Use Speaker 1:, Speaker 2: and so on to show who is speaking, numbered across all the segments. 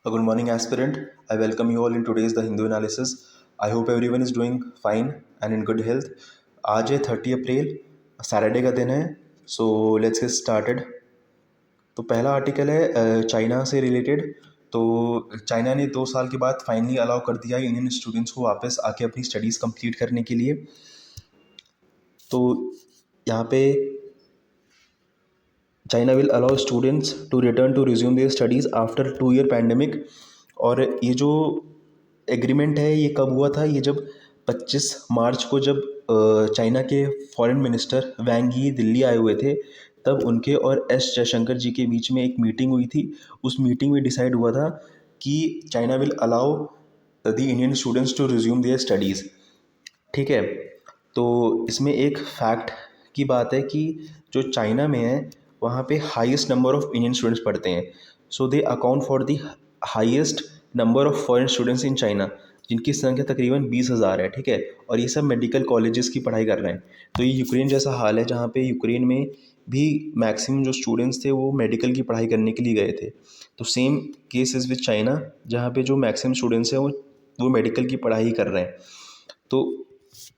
Speaker 1: Good morning, aspirant. I welcome you all in today's The Hindu Analysis. I hope everyone is doing fine and in good health. आज है 30 अप्रैल, Saturday का दिन है. So let's get started. तो पहला article है China से related. तो चाइना ने 2 साल के बाद फाइनली अलाउ कर दिया है इंडियन स्टूडेंट्स को वापस आके अपनी स्टडीज़ कंप्लीट करने के लिए. तो यहाँ पे China will allow students to return to resume their studies after 2 year pandemic. और ये जो एग्रीमेंट है ये कब हुआ था? ये जब 25 मार्च को जब चाइना के फॉरेन मिनिस्टर वैंग यी दिल्ली आए हुए थे, तब उनके और एस जयशंकर जी के बीच में एक मीटिंग हुई थी. उस मीटिंग में डिसाइड हुआ था कि China will allow the Indian students to resume their studies. ठीक है. तो इसमें एक फैक्ट की बात है कि जो चाइना में है वहाँ पे highest number of Indian students पढ़ते हैं. So they account for the highest number of foreign students in China, जिनकी संख्या तकरीबन 20,000 है. ठीक है. और ये सब मेडिकल कॉलेजेस की पढ़ाई कर रहे हैं. तो ये यूक्रेन जैसा हाल है, जहाँ पे यूक्रेन में भी मैक्सिमम जो स्टूडेंट्स थे वो मेडिकल की पढ़ाई करने के लिए गए थे. तो same case is with China, जहाँ पे जो मैक्सिमम स्टूडेंट्स हैं वो मेडिकल की पढ़ाई कर रहे हैं. तो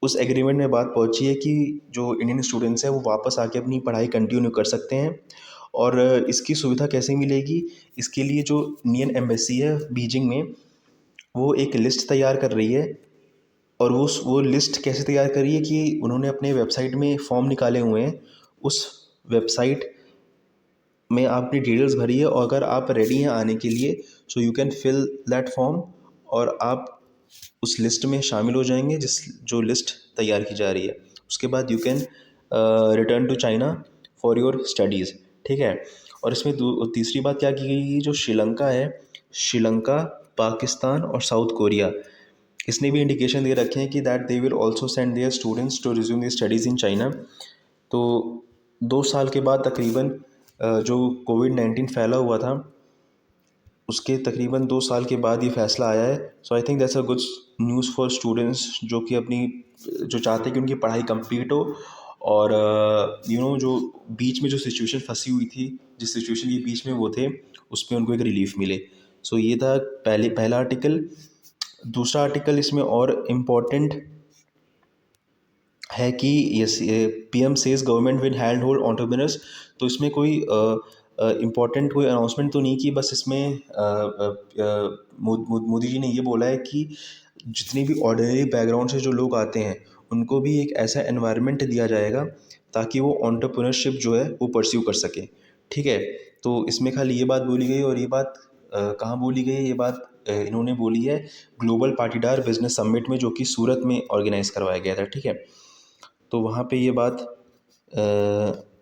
Speaker 1: उस एग्रीमेंट में बात पहुंची है कि जो इंडियन स्टूडेंट्स हैं वो वापस आके अपनी पढ़ाई कंटिन्यू कर सकते हैं. और इसकी सुविधा कैसे मिलेगी? इसके लिए जो इंडियन एम्बेसी है बीजिंग में, वो एक लिस्ट तैयार कर रही है. और वो लिस्ट कैसे तैयार कर रही है कि उन्होंने अपने वेबसाइट में फॉर्म निकाले हुए हैं. उस वेबसाइट में आप अपनी डिटेल्स भरिए, और अगर आप रेडी हैं आने के लिए, so you can fill that form और आप उस लिस्ट में शामिल हो जाएंगे जो लिस्ट तैयार की जा रही है. उसके बाद you can return to China for your studies. ठीक है. और इसमें तीसरी बात क्या की गई? जो श्रीलंका है, श्रीलंका, पाकिस्तान और साउथ कोरिया, इसने भी इंडिकेशन दे रखे हैं कि that they will also send their students to resume their studies in China. तो 2 साल के बाद तकरीबन जो कोविड-19 फैला हुआ था, उसके तकरीबन 2 साल के बाद ये फ़ैसला आया है. So I think that's a good news for students जो चाहते हैं कि उनकी पढ़ाई कंप्लीट हो. और जो बीच में जो सिचुएशन फंसी हुई थी, जिस सिचुएशन के बीच में वो थे, उस पर उनको एक रिलीफ मिले. सो ये था पहला आर्टिकल. दूसरा आर्टिकल इसमें और इम्पोर्टेंट है कि yes, PM says government will hand hold entrepreneurs. तो इसमें कोई इम्पोर्टेंट कोई अनाउंसमेंट तो नहीं की, बस इसमें मोदी जी ने ये बोला है कि जितने भी ऑर्डिनरी बैकग्राउंड से जो लोग आते हैं उनको भी एक ऐसा एनवायरनमेंट दिया जाएगा ताकि वो एंटरप्रेन्योरशिप जो है वो परस्यू कर सके. ठीक है. तो इसमें खाली ये बात बोली गई, और ये बात कहाँ बोली गई है? ये बात इन्होंने बोली है ग्लोबल पाटीदार बिजनेस समिट में, जो कि सूरत में ऑर्गेनाइज करवाया गया था. ठीक है. तो वहाँ पे ये बात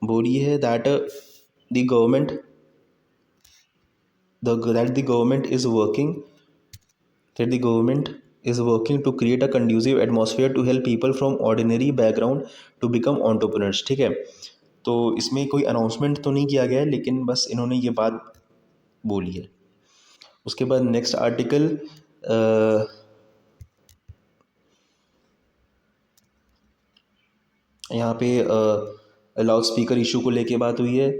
Speaker 1: बोली है that the government that the government is working that the government is working to create a conducive atmosphere to help people from ordinary background to become entrepreneurs. ठीक है. तो इसमें कोई अनाउंसमेंट तो नहीं किया गया है, लेकिन बस इन्होंने ये बात बोली है. उसके बाद नेक्स्ट आर्टिकल यहाँ पे लाउड स्पीकर इशू को लेके बात हुई है.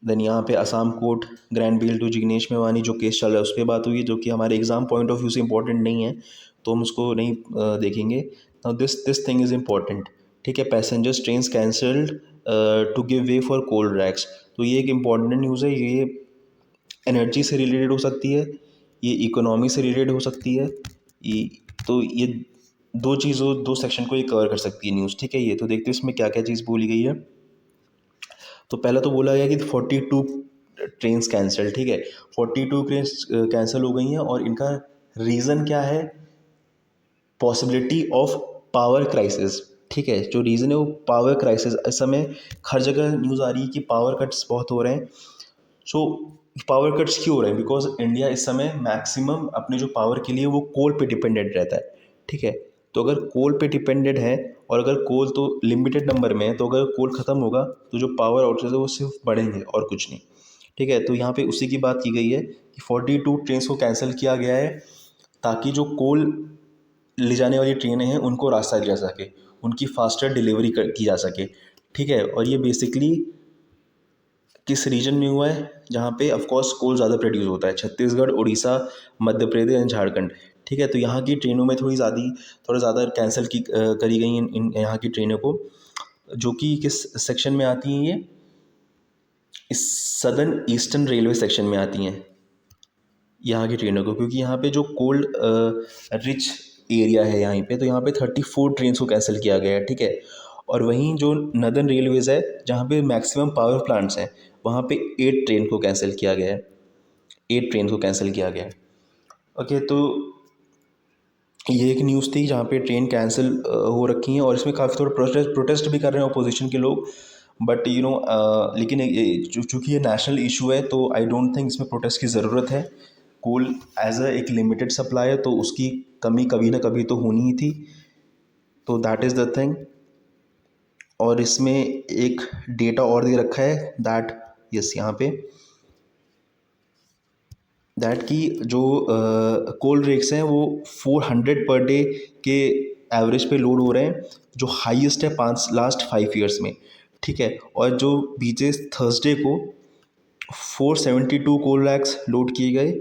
Speaker 1: देन यहाँ पे Assam court grant bail to Jignesh Mevani जो केस चल रहा है उस पर बात हुई है, जो कि हमारे एग्जाम पॉइंट ऑफ व्यू से इंपॉर्टेंट नहीं है, तो हम उसको नहीं देखेंगे. Now this thing is important. ठीक है. Passengers train cancelled to give way for coal rakes. तो ये एक इम्पॉर्टेंट न्यूज़ है. ये एनर्जी से रिलेटेड हो सकती है, ये इकोनॉमी से रिलेटेड हो सकती है. ये तो ये दो सेक्शन को ये कवर कर सकती है न्यूज़. ठीक है. ये तो देखते हैं इसमें क्या क्या चीज़ बोली गई है. तो पहला तो बोला गया कि 42 ट्रेन्स कैंसिल. ठीक है. 42 ट्रेन्स कैंसिल हो गई हैं, और इनका रीज़न क्या है? Possibility of power crisis. ठीक है. जो रीज़न है वो पावर क्राइसिस. इस समय हर जगह न्यूज़ आ रही है कि पावर कट्स बहुत हो रहे हैं. सो पावर कट्स क्यों हो रहे हैं? बिकॉज इंडिया इस समय मैक्सिमम अपने जो पावर के लिए वो कोल पे डिपेंडेंट रहता है. ठीक है. तो अगर कोल पे डिपेंडेंट है, और अगर कोल तो लिमिटेड नंबर में है, तो अगर कोल ख़त्म होगा तो जो पावर आउटेज है वो सिर्फ बढ़ेंगे और कुछ नहीं. ठीक है. तो यहाँ पे उसी की बात की गई है कि 42 ट्रेन को कैंसिल किया गया है ताकि जो कोल ले जाने वाली ट्रेनें हैं उनको रास्ता दिया जा सके, उनकी फास्टर डिलीवरी की जा सके. ठीक है. और ये बेसिकली किस रीजन में हुआ है, जहाँ पे ऑफ कोर्स कोल ज़्यादा प्रोड्यूस होता है, छत्तीसगढ़, उड़ीसा, मध्य प्रदेश एंड झारखंड। ठीक है, तो यहाँ की ट्रेनों में थोड़ा ज़्यादा कैंसिल करी गई इन यहाँ की ट्रेनों को, जो कि किस सेक्शन में आती हैं ये, इस सदर्न ईस्टर्न रेलवे सेक्शन में आती हैं यहाँ की ट्रेनों को, क्योंकि यहाँ पे जो कोल्ड रिच एरिया है यहाँ पे, तो यहाँ पे 34 ट्रेन को कैंसिल किया गया है। ठीक है, और वहीं जो नदर्न रेलवेज़ है जहाँ पे मैक्सिमम पावर प्लांट्स हैं, वहाँ पे 8 ट्रेन को कैंसिल किया गया है, 8 ट्रेन को कैंसिल किया गया है। ओके, तो ये एक न्यूज़ थी जहाँ पे ट्रेन कैंसिल हो रखी हैं, और इसमें काफ़ी थोड़ा प्रोटेस्ट भी कर रहे हैं अपोजिशन के लोग, बट लेकिन चूँकि ये नेशनल इशू है, तो आई डोंट थिंक इसमें प्रोटेस्ट की ज़रूरत है। कोल एज अ एक लिमिटेड सप्लाई है, तो उसकी कमी कभी ना कभी तो होनी ही थी, तो दैट इज़ द थिंग। और इसमें एक डेटा और दे रखा है दैट, यस, यहाँ पे दैट की जो कोल रिग्स हैं वो 400 पर डे के एवरेज पे लोड हो रहे हैं, जो हाईएस्ट है लास्ट 5 ईयर्स में। ठीक है, और जो बीचे थर्सडे को 472 कोल रैक्स लोड किए गए,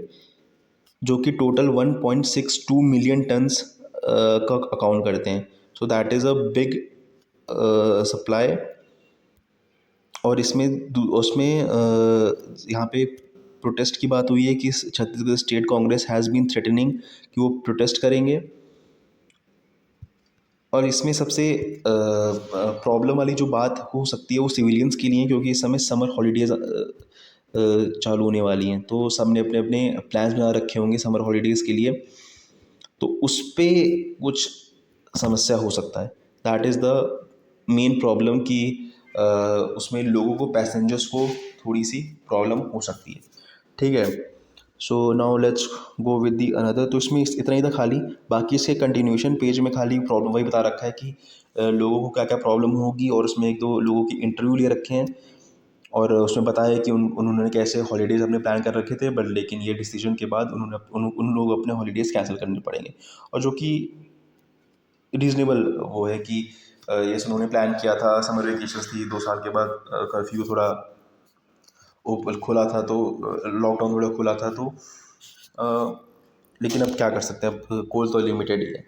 Speaker 1: जो कि टोटल 1.62 मिलियन टन्स का अकाउंट करते हैं। So that is a big supply. और उसमें यहाँ पे प्रोटेस्ट की बात हुई है कि Chhattisgarh state Congress has been threatening कि वो प्रोटेस्ट करेंगे। और इसमें सबसे प्रॉब्लम वाली जो बात हो सकती है वो सिविलियंस के लिए, क्योंकि इस समय समर हॉलीडेज़ चालू होने वाली हैं, तो सब ने अपने अपने प्लान्स बना रखे होंगे समर हॉलीडेज़ के लिए, तो उस पे कुछ समस्या हो सकता है। That is the main problem कि उसमें लोगों को, पैसेंजर्स को थोड़ी सी प्रॉब्लम हो सकती है। ठीक है, so now let's go with the another. तो इसमें इतना ही था खाली, बाकी इसके कंटिन्यूशन पेज में खाली प्रॉब्लम वही बता रखा है कि लोगों को क्या क्या प्रॉब्लम होगी, और उसमें एक दो लोगों की इंटरव्यू ले रखे हैं, और उसमें बताया कि उन्होंने कैसे हॉलीडेज़ अपने प्लान कर रखे थे, बट लेकिन ये डिसीजन के बाद उन लोग अपने हॉलीडेज़ कैंसिल करने पड़ेंगे, और जो कि रीज़नेबल वो है कि ये उन्होंने प्लान किया था, समर वेकेशंस थी, 2 साल के बाद कर्फ्यू थोड़ा ओपन खुला था, तो लॉकडाउन थोड़ा खुला था, तो लेकिन अब क्या कर सकते हैं, अब कोल तो लिमिटेड ही है।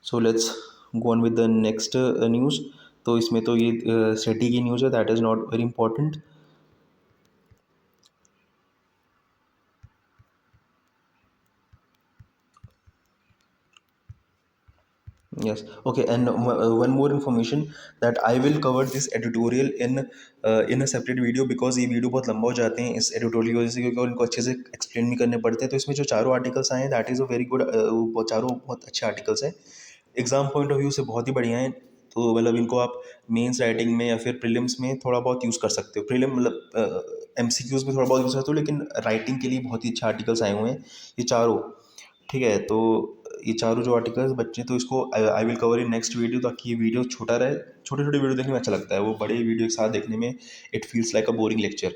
Speaker 1: So let's go on with the next news. तो इसमें तो ये सिटी की न्यूज़ है, that is not very important. Yes. Okay. And one more information that I will cover this editorial in a separate video, because ये video बहुत लंबा हो जाते हैं इस एडिटोरियल की वजह से, क्योंकि उनको अच्छे से एक्सप्लेन भी करने पड़ते हैं। तो इसमें जो चारों आर्टिकल्स आए हैं, that is a very good, वो चारों बहुत अच्छे आर्टिकल्स हैं, एग्जाम पॉइंट ऑफ व्यू से बहुत ही बढ़िया हैं। तो मतलब इनको आप मेंस राइटिंग में या फिर प्रीलिम्स में थोड़ा बहुत यूज़ कर सकते हो। प्रीलिम मतलब एमसीक्यूज़ में थोड़ा बहुत यूज़ कर सकते हो, लेकिन राइटिंग के लिए बहुत ही अच्छे आर्टिकल्स आए हुए हैं ये चारों। ठीक है, तो ये चारों जो आर्टिकल्स बच्चे, तो इसको I will cover in next video, ताकि ये वीडियो छोटा रहे। छोटे छोटे वीडियो देखने में अच्छा लगता है, वो बड़े वीडियो एक साथ देखने में it feels like a boring lecture.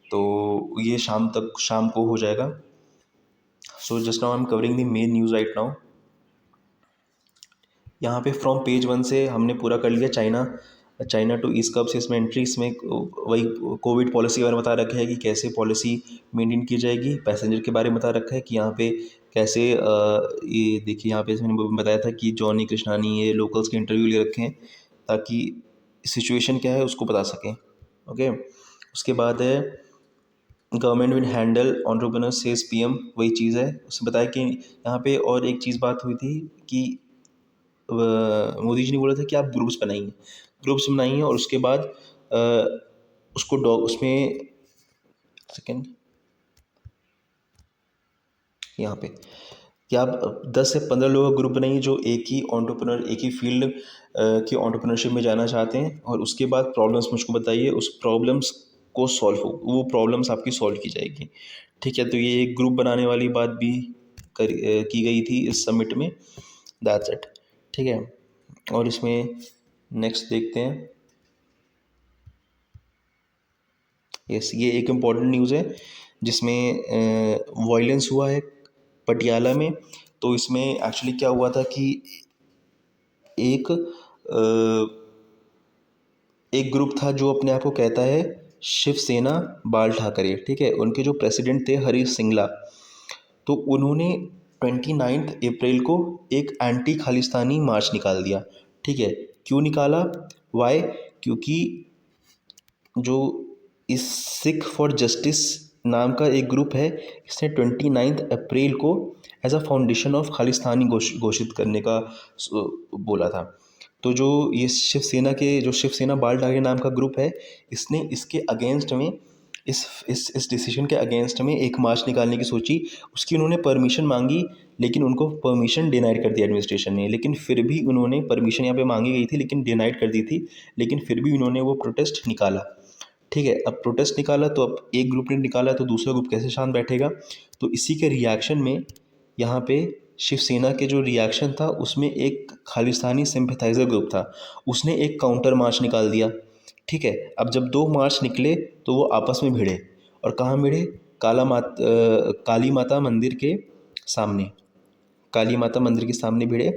Speaker 1: तो ये शाम को हो जाएगा। So just now I am covering the main news right now. यहाँ पे फ्रॉम पेज 1 से हमने पूरा कर लिया। चाइना टू ईस्ट कब से इसमें एंट्री, इसमें वही कोविड पॉलिसी के बारे में बता रखा है कि कैसे पॉलिसी मेंटेन की जाएगी। पैसेंजर के बारे में बता रखा है कि यहाँ पे कैसे ये देखिए, यहाँ पे मैंने बताया था कि जॉनी कृष्णानी ये लोकल्स के इंटरव्यू ले रखे हैं, ताकि सिचुएशन क्या है उसको बता सकें। ओके, उसके बाद है government will handle entrepreneur says PM, वही चीज़ है। उसने बताया कि यहाँ पे और एक चीज़ बात हुई थी कि मोदी जी ने बोला था कि आप ग्रुप्स बनाइए, और उसके बाद उसको उसमें सेकेंड यहाँ पे कि आप 10 से 15 लोगों का ग्रुप बनाइए, जो एक ही एंटरप्रेन्योर, एक ही फील्ड की एंटरप्रेन्योरशिप में जाना चाहते हैं, और उसके बाद प्रॉब्लम्स मुझको बताइए, उस प्रॉब्लम्स को सॉल्व हो, वो प्रॉब्लम्स आपकी सॉल्व की जाएगी। ठीक है, तो ये एक ग्रुप बनाने वाली बात भी की गई थी इस समिट में। That's it. ठीक है, और इसमें नेक्स्ट देखते हैं। यस, ये एक इम्पॉर्टेंट न्यूज़ है जिसमें वायलेंस हुआ है पटियाला में। तो इसमें एक्चुअली क्या हुआ था कि एक एक ग्रुप था जो अपने आप को कहता है शिवसेना बाल ठाकरे, ठीक है, उनके जो प्रेसिडेंट थे हरीश सिंगला, तो उन्होंने 29 अप्रैल को एक एंटी खालिस्तानी मार्च निकाल दिया। ठीक है, क्यों निकाला, वाई, क्योंकि जो इस सिख फॉर जस्टिस नाम का एक ग्रुप है, इसने 29 अप्रैल को as a foundation of Khalistani घोषित करने का बोला था। तो जो ये शिवसेना के जो शिवसेना बाल ठाकरे नाम का ग्रुप है, इसने इसके अगेंस्ट में इस डिसीजन के अगेंस्ट में एक मार्च निकालने की सोची। उसकी उन्होंने परमिशन मांगी, लेकिन उनको परमिशन डिनाइड कर दिया एडमिनिस्ट्रेशन ने। लेकिन फिर भी उन्होंने परमिशन यहाँ पे मांगी गई थी लेकिन डिनाइड कर दी थी, लेकिन फिर भी उन्होंने वो प्रोटेस्ट निकाला। ठीक है, अब प्रोटेस्ट निकाला तो अब एक ग्रुप ने निकाला तो दूसरा ग्रुप कैसे शांत बैठेगा। तो इसी के रिएक्शन में यहाँ पे शिवसेना के जो रिएक्शन था उसमें एक खालिस्तानी सिंपैथाइजर ग्रुप था, उसने एक काउंटर मार्च निकाल दिया। ठीक है, अब जब दो मार्च निकले तो वो आपस में भिड़े, और कहाँ भिड़े, काली माता मंदिर के सामने, काली माता मंदिर के सामने भिड़े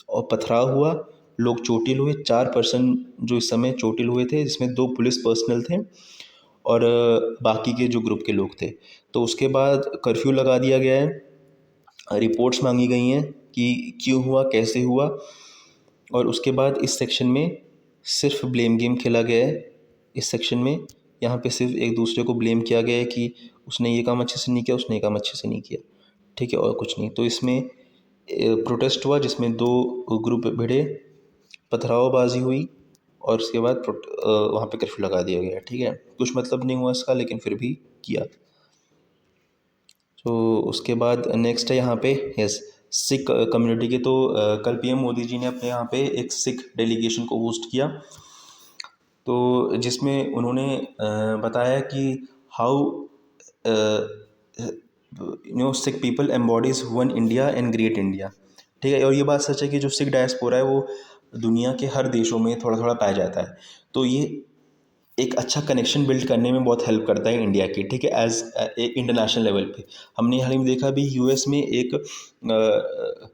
Speaker 1: और पथराव हुआ। लोग चोटिल हुए, 4 पर्सन जो इस समय चोटिल हुए थे, जिसमें 2 पुलिस पर्सनल थे और बाकी के जो ग्रुप के लोग थे। तो उसके बाद कर्फ्यू लगा दिया गया है, रिपोर्ट्स मांगी गई हैं कि क्यों हुआ, कैसे हुआ। और उसके बाद इस सेक्शन में सिर्फ ब्लेम गेम खेला गया है। इस सेक्शन में यहाँ पे सिर्फ एक दूसरे को ब्लेम किया गया है कि उसने ये काम अच्छे से नहीं किया, उसने ये काम अच्छे से नहीं किया। ठीक है, और कुछ नहीं। तो इसमें प्रोटेस्ट हुआ जिसमें 2 ग्रुप भिड़े, पथरावबाजी हुई और उसके बाद वहाँ पे कर्फ्यू लगा दिया गया। ठीक है, कुछ मतलब नहीं हुआ इसका, लेकिन फिर भी किया। तो उसके बाद नेक्स्ट है यहाँ पे, यस, सिख कम्युनिटी के। तो कल पीएम मोदी जी ने अपने यहाँ पे एक सिख डेलीगेशन को होस्ट किया, तो जिसमें उन्होंने बताया कि how Sikh people embodies one India and great India. ठीक है, और ये बात सच है कि जो सिख डायस्पोरा है वो दुनिया के हर देशों में थोड़ा थोड़ा पाया जाता है। तो ये एक अच्छा कनेक्शन बिल्ड करने में बहुत हेल्प करता है इंडिया की। ठीक है, एज इंटरनेशनल लेवल पे हमने हाल ही में देखा भी, यूएस में एक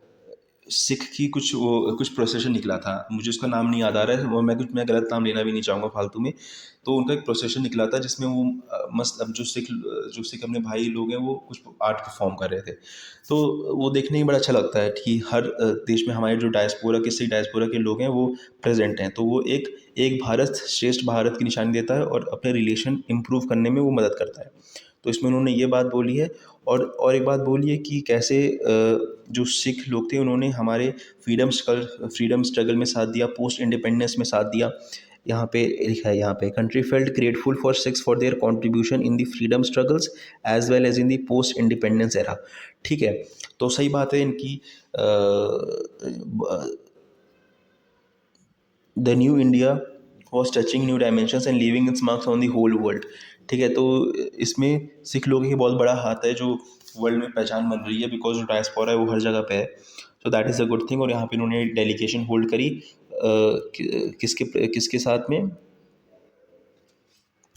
Speaker 1: सिख की कुछ प्रोसेशन निकला था, मुझे उसका नाम नहीं याद आ रहा है, वो मैं गलत नाम लेना भी नहीं चाहूँगा फालतू में। तो उनका एक प्रोसेशन निकला था जिसमें वो मस्त, अब जो सिख अपने भाई लोग हैं वो कुछ आर्ट परफॉर्म कर रहे थे। तो वो देखने में बड़ा अच्छा लगता है कि हर देश में हमारे जो डायस्पोरा के सिख डायस्पोरा के लोग हैं वो प्रेजेंट हैं। तो वो एक भारत श्रेष्ठ भारत की निशानी देता है और अपने रिलेशन इम्प्रूव करने में वो मदद करता है। तो इसमें उन्होंने ये बात बोली है। और एक बात बोली है कि कैसे जो सिख लोग थे उन्होंने हमारे फ्रीडम स्ट्रगल में साथ दिया, पोस्ट इंडिपेंडेंस में साथ दिया। यहाँ पे लिखा है, यहाँ पे country felt grateful for Sikhs for their contribution in the freedom struggles as well as in the post independence era. ठीक है, तो सही बात है इनकी। The new India was touching new dimensions and leaving its marks on the whole world. ठीक है, तो इसमें सिख लोगों की बहुत बड़ा हाथ है जो वर्ल्ड में पहचान बन रही है, बिकॉज जो डायस्पोरा है वो हर जगह पे है। सो that is a good thing. और यहाँ पे इन्होंने डेलीगेशन होल्ड करी, किसके किसके साथ में,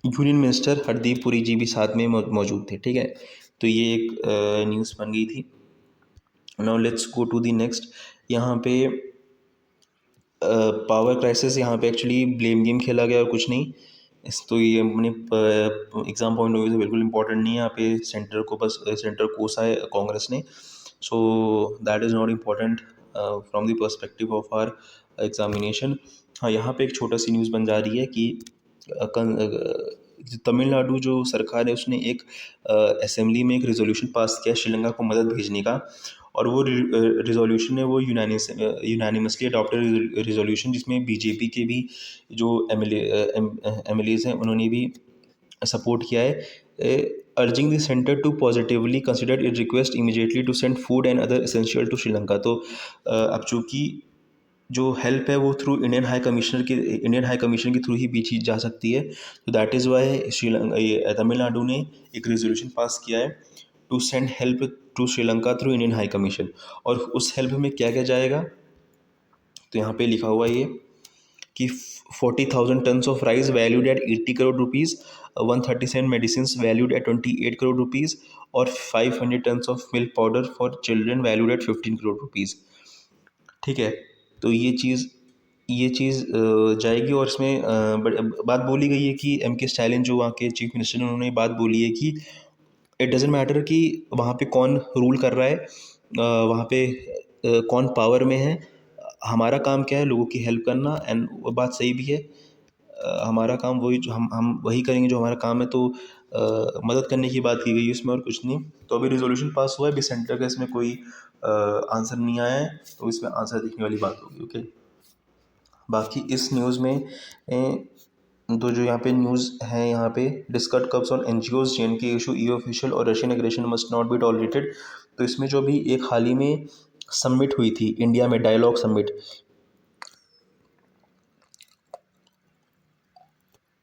Speaker 1: यूनियन मिनिस्टर हरदीप पुरी जी भी साथ में मौजूद थे। ठीक है, तो ये एक न्यूज़ बन गई थी। Now let's go to the next. यहाँ पे पावर क्राइसिस, यहाँ पे एक्चुअली ब्लेम गेम खेला गया और कुछ नहीं। तो ये अपने एग्ज़ाम पॉइंट ऑफ व्यू से बिल्कुल इंपॉर्टेंट नहीं है। यहाँ पे सेंटर कोसा है कांग्रेस ने, so that is not important from the perspective of our examination. हाँ, यहाँ पे एक छोटा सी न्यूज़ बन जा रही है कि तमिलनाडु जो सरकार है उसने एक असेंबली में एक रेजोल्यूशन पास किया श्रीलंका को मदद भेजने का। और वो रिजोल्यूशन है वो यूनानिमसली अडॉप्टेड रिजोल्यूशन, जिसमें बीजेपी के भी जो एमएलएज हैं उन्होंने भी सपोर्ट किया है। Urging the centre to positively consider it request immediately to send food and other essential to Sri Lanka. तो अब चूँकि जो हेल्प है वो थ्रू इंडियन हाई कमीशन के थ्रू ही बीची जा सकती है। तो दैट इज़ वाई तमिलनाडु ने एक रेजोल्यूशन पास किया है to send help to Sri Lanka through Indian high commission. और उस हेल्प में क्या क्या जाएगा, तो यहाँ पे लिखा हुआ ये कि 40,000 tons of rice valued at 80 crore rupees, 137 medicine valued at 28 crore rupees और 500 tons of milk powder for children valued at 15 crore rupees. ठीक है, तो ये चीज़ ये चीज़ जाएगी। और इसमें बात बोली गई है कि एम के स्टालिन जो वहाँ के चीफ मिनिस्टर हैं, उन्होंने बात बोली है कि इट डजेंट मैटर कि वहाँ पे कौन रूल कर रहा है, वहाँ पे कौन पावर में है, हमारा काम क्या है, लोगों की हेल्प करना। एंड वो बात सही भी है। हमारा काम वही, जो हम वही करेंगे जो हमारा काम है। तो मदद करने की बात की गई है इसमें, और कुछ नहीं। तो अभी रिजोल्यूशन पास हुआ है, अभी सेंटर का इसमें कोई आंसर नहीं आया है, तो इसमें आंसर देखने वाली बात होगी। ओके। बाकी इस न्यूज़ में तो जो यहाँ पे न्यूज़ है, यहाँ पे discuss curbs on NGOs J and K issue E official और Russian aggression must not be tolerated. तो इसमें जो अभी एक हाल ही में सबमिट हुई थी इंडिया में, डायलॉग सबमिट,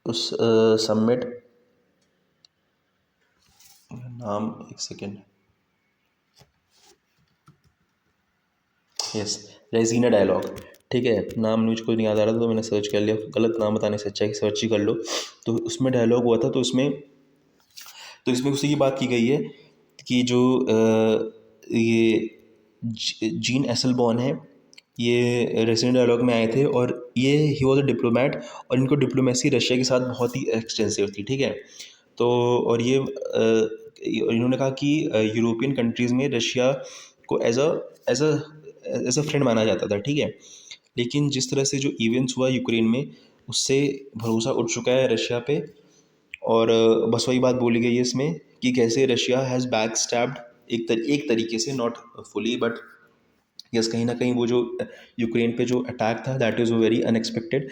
Speaker 1: उस सबमिट, नाम एक सेकेंड, यस, रेजीना डायलॉग। ठीक है, नाम मुझको नहीं याद आ रहा था तो मैंने सर्च कर लिया, गलत नाम बताने से अच्छा है कि सर्च ही कर लो। तो उसमें डायलॉग हुआ था, तो इसमें उसी की बात की गई है कि जो ये जीन एसलबॉर्न है, ये रेसिडेंट डायलॉग में आए थे, और ये ही वॉज अ डिप्लोमेट, और इनको डिप्लोमेसी रशिया के साथ बहुत ही एक्सटेंसिव थी। ठीक है। तो और ये इन्होंने कहा कि यूरोपियन कंट्रीज़ में रशिया को as a as a friend माना जाता था। ठीक है। लेकिन जिस तरह से जो इवेंट्स हुआ यूक्रेन में, उससे भरोसा उठ चुका है रशिया पे। और बस वही बात बोली गई है इसमें कि कैसे रशिया हैज़ बैक स्टैब्ड, एक तरीके से, नॉट फुली बट यस, कहीं ना कहीं वो जो यूक्रेन पे जो अटैक था, दैट इज़ वेरी अनएक्सपेक्टेड।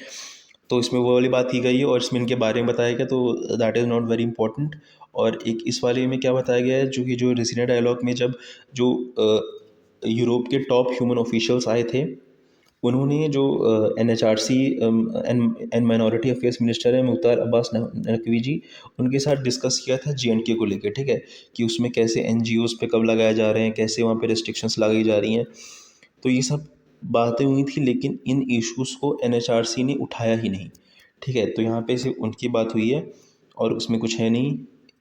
Speaker 1: तो इसमें वो वाली बात की गई है, और इसमें इनके बारे में बताया गया, तो that is not very important. और एक इस वाले में क्या बताया गया है, जो कि जो रेसिना डायलॉग में जब जो यूरोप के टॉप ह्यूमन ऑफिशियल्स आए थे, उन्होंने जो NHRC and minority affairs minister है मुख्तार अब्बास नकवी जी, उनके साथ डिस्कस किया था JNK को लेकर। ठीक है, कि उसमें कैसे NGOs पे कब लगाए जा रहे हैं, कैसे वहाँ पे रिस्ट्रिक्शंस लगाई जा रही हैं। तो ये सब बातें हुई थी, लेकिन इन इश्यूज़ को NHRC ने उठाया ही नहीं। ठीक है, तो यहाँ पे सिर्फ उनकी बात हुई है, और उसमें कुछ है नहीं,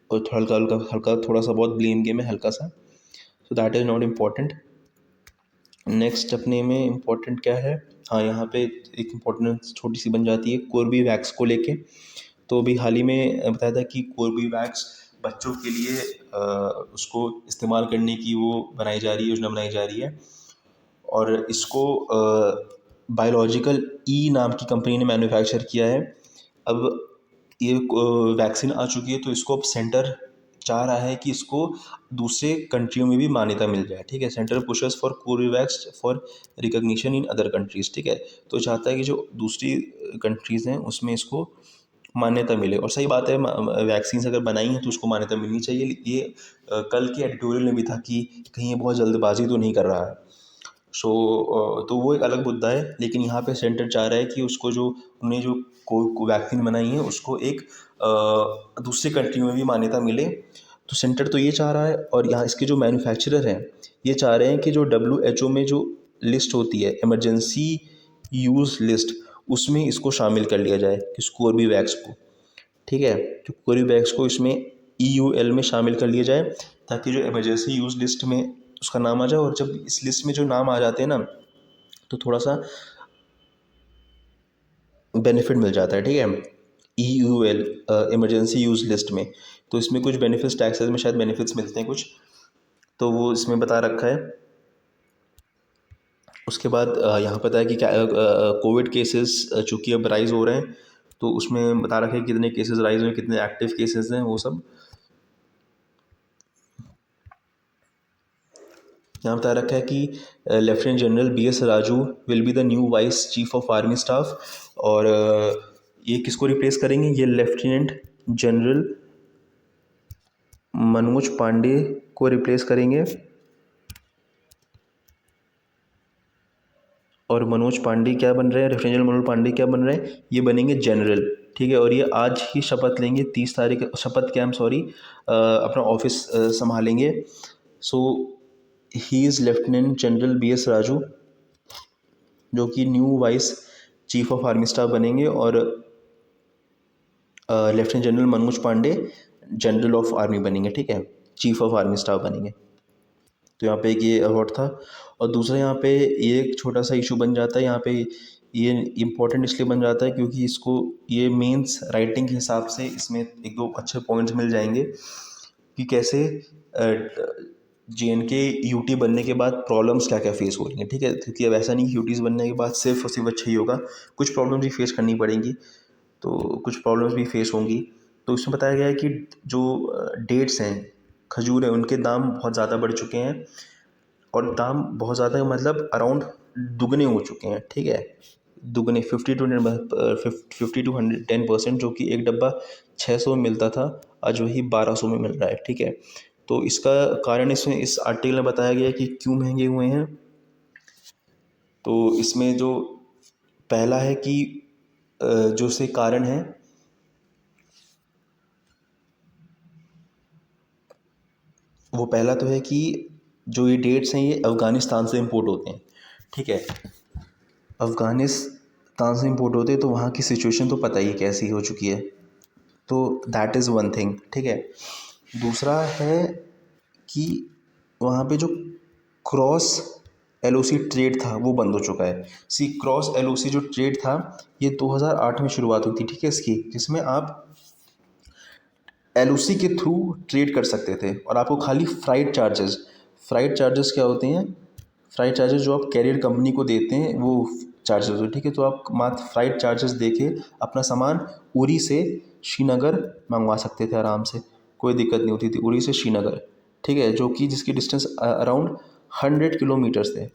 Speaker 1: और थोड़ा हल्का हल्का हल्का थोड़ा सा बहुत ब्लेम गेम है, हल्का सा। सो that is not important. Next अपने में इम्पोर्टेंट क्या है, हाँ, यहाँ पे एक इम्पोर्टेंट छोटी सी बन जाती है कोर्बेवैक्स को लेके। तो अभी हाल ही में बताया था कि कोर्बेवैक्स बच्चों के लिए उसको इस्तेमाल करने की वो बनाई जा रही है, योजना बनाई जा रही है। और इसको बायोलॉजिकल ई नाम की कंपनी ने मैन्युफैक्चर किया है। अब ये वैक्सीन आ चुकी है, तो इसको अब सेंटर चाह रहा है कि इसको दूसरे कंट्रियों में भी मान्यता मिल जाए। ठीक है, centre pushes for Corbevax for recognition in other countries. ठीक है, तो चाहता है कि जो दूसरी कंट्रीज़ हैं उसमें इसको मान्यता मिले। और सही बात है, वैक्सीन अगर बनाई हैं तो उसको मान्यता मिलनी चाहिए। ये कल के एडिटोरियल में भी था कि कहीं ये बहुत जल्दबाजी तो नहीं कर रहा है। सो तो वो एक अलग मुद्दा है, लेकिन यहाँ पे सेंटर चाह रहा है कि उसको जो उन्हें जो को वैक्सीन बनाई है उसको एक दूसरी कंट्री में भी मान्यता मिले। तो सेंटर तो ये चाह रहा है, और यहाँ इसके जो मैन्युफैक्चरर हैं ये चाह रहे हैं कि जो WHO में जो लिस्ट होती है, इमरजेंसी यूज़ लिस्ट, उसमें इसको शामिल कर लिया जाए, कि कोर्बेवैक्स को। ठीक है, तो कोर्बेवैक्स को इसमें EUL में शामिल कर लिया जाए, ताकि जो इमरजेंसी यूज़ लिस्ट में उसका नाम आ जाए। और जब इस लिस्ट में जो नाम आ जाते हैं ना, तो थोड़ा सा बेनिफिट मिल जाता है। ठीक है, EUL, इमरजेंसी यूज़ लिस्ट में, तो इसमें कुछ बेनिफिट्स, टैक्सेस में शायद बेनिफिट्स मिलते हैं कुछ, तो वो इसमें बता रखा है। उसके बाद यहाँ पता है कि क्या कोविड केसेस चूँकि अब राइज़ हो रहे हैं, तो उसमें बता रखा है कितने केसेस राइज़ हुए, कितने एक्टिव केसेस हैं, वो सब यहाँ बता रखा है कि lieutenant general BS Raju will be the new vice chief of army staff. और ये किसको रिप्लेस करेंगे, ये लेफ्टिनेंट जनरल मनोज पांडे को रिप्लेस करेंगे। और मनोज पांडे क्या बन रहे हैं, लेफ्टिनेंट जनरल मनोज पांडे क्या बन रहे हैं, ये बनेंगे जनरल। ठीक है, और ये आज ही शपथ लेंगे, 30 तारीख शपथ क्या, सॉरी, अपना ऑफिस संभालेंगे। So he is lieutenant general BS Raju, जो कि new vice chief of army staff बनेंगे। और lieutenant general Manoj Pande general of army बनेंगे। ठीक है, चीफ ऑफ आर्मी स्टाफ बनेंगे। तो यहाँ पे एक ये अवार्ड था। और दूसरा यहाँ पे ये एक छोटा सा इशू बन जाता है यहाँ पे ये इम्पोर्टेंट इसलिए बन जाता है क्योंकि इसको ये मेंस राइटिंग के हिसाब से इसमें एक दो अच्छे पॉइंट्स मिल जाएंगे कि कैसे JNK यूटी बनने के बाद प्रॉब्लम्स क्या क्या फेस हो रही हैं, ठीक है। क्योंकि अब ऐसा नहीं कि यूटीज़ बनने के बाद सिर्फ और सिर्फ अच्छा ही होगा, कुछ प्रॉब्लम्स भी फेस करनी पड़ेंगी, तो कुछ प्रॉब्लम्स भी फेस होंगी। तो इसमें बताया गया है कि जो डेट्स हैं, खजूर है, उनके दाम बहुत ज़्यादा बढ़ चुके हैं, और दाम बहुत ज़्यादा मतलब अराउंड दुगने हो चुके हैं, ठीक है। दुगने 50 to 10%, जो कि एक डब्बा 600 में मिलता था, आज वही 1200 में मिल रहा है, ठीक है। तो इसका कारण इसमें इस आर्टिकल में बताया गया है कि क्यों महंगे हुए हैं। तो इसमें जो पहला है कि जो से कारण है, वो पहला तो है कि जो ये डेट्स हैं ये अफ़गानिस्तान से इंपोर्ट होते हैं, ठीक है। अफ़गानिस्तान से इंपोर्ट होते हैं तो वहाँ की सिचुएशन तो पता ही है कैसी हो चुकी है, तो दैट इज़ वन थिंग, ठीक है। दूसरा है कि वहाँ पे जो क्रॉस LOC ट्रेड था वो बंद हो चुका है। क्रॉस LOC जो ट्रेड था ये 2008 में शुरुआत हुई थी, ठीक है इसकी, जिसमें आप LOC के थ्रू ट्रेड कर सकते थे और आपको खाली फ्राइट चार्जेस क्या होते हैं, फ्राइट चार्जेस जो आप कैरियर कंपनी को देते हैं वो चार्जेस होते हैं, ठीक है। तो आप मात्र फ्राइट चार्जेस दे के अपना सामान उरी से श्रीनगर मंगवा सकते थे आराम से, कोई दिक्कत नहीं होती थी, उरी से श्रीनगर, ठीक है, जो कि जिसकी डिस्टेंस अराउंड 100 किलोमीटर्स थे,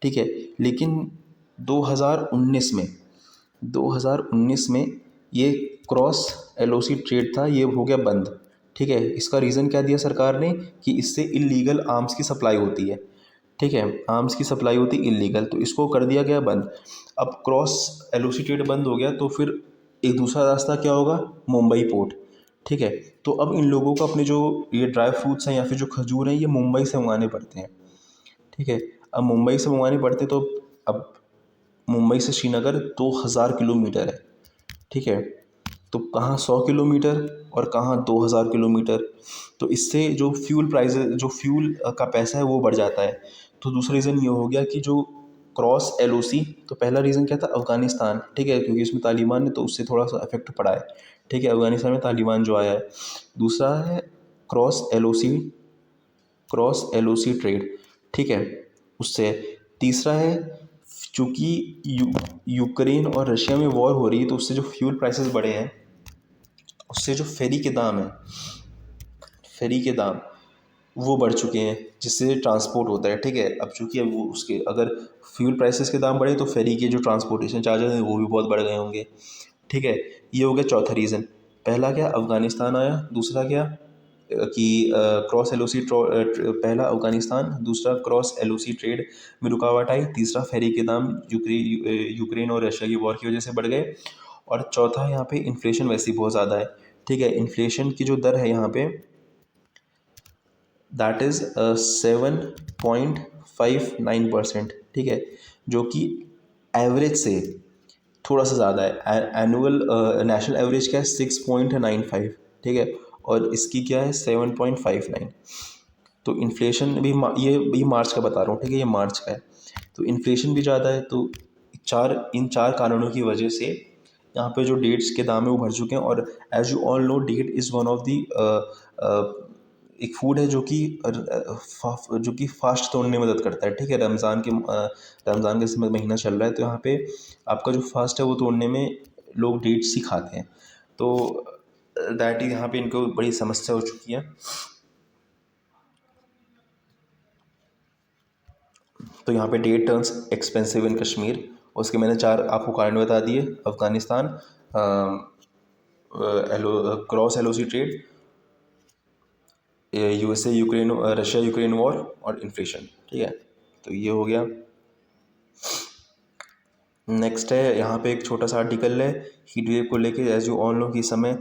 Speaker 1: ठीक है। लेकिन 2019 में 2019 में ये क्रॉस LOC ट्रेड था, ये हो गया बंद, ठीक है। इसका रीज़न क्या दिया सरकार ने कि इससे इलीगल आर्म्स की सप्लाई होती है, ठीक है, आर्म्स की सप्लाई होती इलीगल, तो इसको कर दिया गया बंद। अब क्रॉस LOC ट्रेड बंद हो गया तो फिर एक दूसरा रास्ता क्या होगा, मुंबई पोर्ट, ठीक है। तो अब इन लोगों को अपने जो ये ड्राई फ्रूट्स हैं या फिर जो खजूर हैं ये मुंबई से मंगाने पड़ते हैं, ठीक है। अब मुंबई से मंगवाने पड़ते तो अब मुंबई से श्रीनगर 2000 किलोमीटर है, ठीक है। तो कहाँ 100 किलोमीटर और कहाँ 2000 किलोमीटर, तो इससे जो फ्यूल प्राइस, जो फ्यूल का पैसा है वो बढ़ जाता है। तो दूसरा रीज़न ये हो गया कि जो क्रॉस LOC, तो पहला रीज़न क्या था, अफ़गानिस्तान, ठीक है, क्योंकि इसमें तालिबान है तो उससे थोड़ा सा इफेक्ट पड़ा है, ठीक है, अफ़गानिस्तान में तालिबान जो आया है। दूसरा है क्रॉस LOC ट्रेड, ठीक है, उससे। तीसरा है चूँकि यूक्रेन और रशिया में वॉर हो रही है तो उससे जो फ्यूल प्राइसेस बढ़े हैं, उससे जो फेरी के दाम वो बढ़ चुके हैं, जिससे ट्रांसपोर्ट होता है, ठीक है। अब चूँकि अब वो उसके अगर फ्यूल प्राइसेस के दाम बढ़े तो फेरी के जो ट्रांसपोर्टेशन चार्जेस हैं वो भी बहुत बढ़ गए होंगे, ठीक है। ये हो गया चौथा रीज़न। पहला क्या, अफ़गानिस्तान आया। दूसरा क्या कि क्रॉस LOC पहला अफ़गानिस्तान, दूसरा क्रॉस LOC ट्रेड में रुकावट आई, तीसरा फेरी के दाम यूक्रेन और रशिया की वॉर की वजह से बढ़ गए, और चौथा यहाँ पे इन्फ्लेशन वैसे ही बहुत ज़्यादा है, ठीक है। इन्फ्लेशन की जो दर है यहाँ पे दैट इज़ 7.59%, ठीक है, जो कि एवरेज से थोड़ा सा ज़्यादा है। एनुअल नेशनल एवरेज क्या है, 6.95, ठीक है, और इसकी क्या है 7.59। तो इन्फ्लेशन भी ये मार्च का बता रहा हूँ, ठीक है, ये मार्च का है। तो इन्फ्लेशन भी ज़्यादा है, तो इन चार कारणों की वजह से यहाँ पे जो डेट्स के दाम है वो बढ़ चुके हैं। और as you all know, date is one of the एक फूड है जो कि फास्ट तोड़ने में मदद करता है, ठीक है। रमज़ान के समय महीना चल रहा है तो यहाँ पे आपका जो फास्ट है वो तोड़ने में लोग डेट्स ही खाते हैं, तो दैट ही यहाँ पे इनको बड़ी समस्या हो चुकी है। तो यहाँ पे date turns expensive in Kashmir, उसके मैंने चार आपको कारण बता दिए, Afghanistan, cross LOC trade, USA Ukraine, Russia Ukraine war, और इन्फ्लेशन, ठीक है। तो ये हो गया। नेक्स्ट है यहाँ पे एक छोटा सा आर्टिकल है हीट वेव को लेके। एज यू ऑल नो कि इस समय